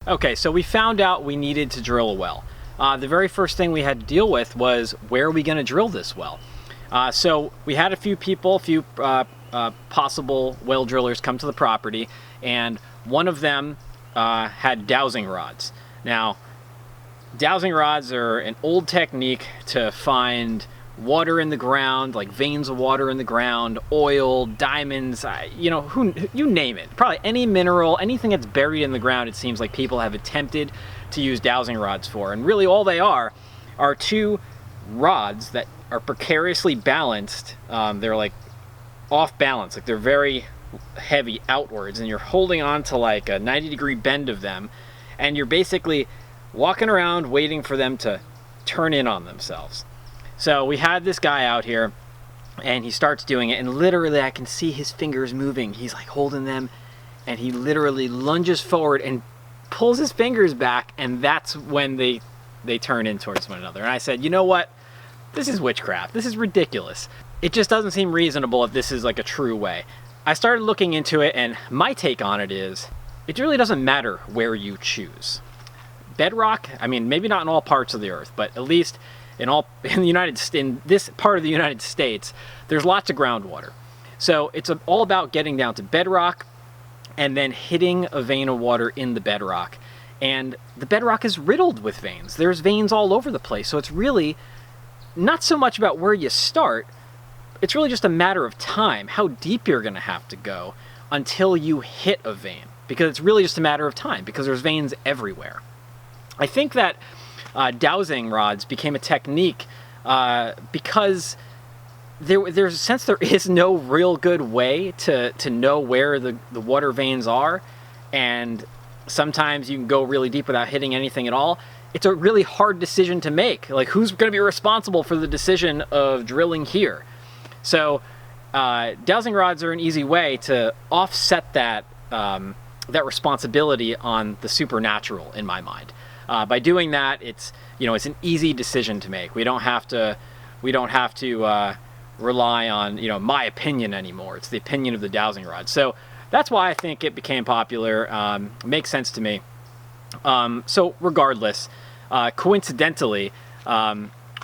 Okay, so we found out we needed to drill a well. The very first thing we had to deal with was, where are we going to drill this well? So we had a few people, possible well drillers come to the property, and one of them had dowsing rods. Now, dowsing rods are an old technique to find water in the ground, like veins of water in the ground, oil, diamonds, you name it. Probably any mineral, anything that's buried in the ground, it seems like people have attempted to use dowsing rods for. And really all they are two rods that are precariously balanced. They're like off balance, like they're very heavy outwards, and you're holding on to like a 90-degree bend of them, and you're basically walking around waiting for them to turn in on themselves. So we had this guy out here, and he starts doing it, and literally I can see his fingers moving. He's like holding them, and he literally lunges forward and pulls his fingers back, and that's when they turn in towards one another. And I said, you know what? This is witchcraft. This is ridiculous. It just doesn't seem reasonable if this is like a true way. I started looking into it, and my take on it is, it really doesn't matter where you choose. Bedrock, I mean, maybe not in all parts of the earth, but at least in this part of the United States, there's lots of groundwater. So it's all about getting down to bedrock and then hitting a vein of water in the bedrock. And the bedrock is riddled with veins. There's veins all over the place. So it's really not so much about where you start. It's really just a matter of time, how deep you're going to have to go until you hit a vein. Because it's really just a matter of time, because there's veins everywhere. I think that dowsing rods became a technique because there's a sense there is no real good way to know where the water veins are, and sometimes you can go really deep without hitting anything at all. It's a really hard decision to make. Like, who's going to be responsible for the decision of drilling here? So dowsing rods are an easy way to offset that responsibility on the supernatural, in my mind. By doing that, it's an easy decision to make. We don't have to rely on my opinion anymore. It's the opinion of the dowsing rod. So that's why I think it became popular. Makes sense to me. So regardless, coincidentally,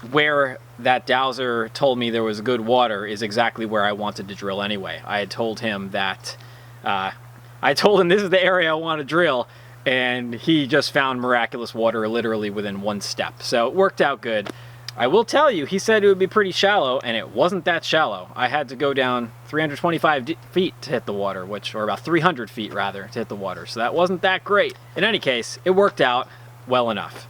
where that dowser told me there was good water is exactly where I wanted to drill anyway. I had told him that this is the area I want to drill, and he just found miraculous water literally within one step. So it worked out good. I will tell you, he said it would be pretty shallow, and it wasn't that shallow. I had to go down 325 feet to hit the water, or about 300 feet rather, to hit the water. So that wasn't that great. In any case, it worked out well enough.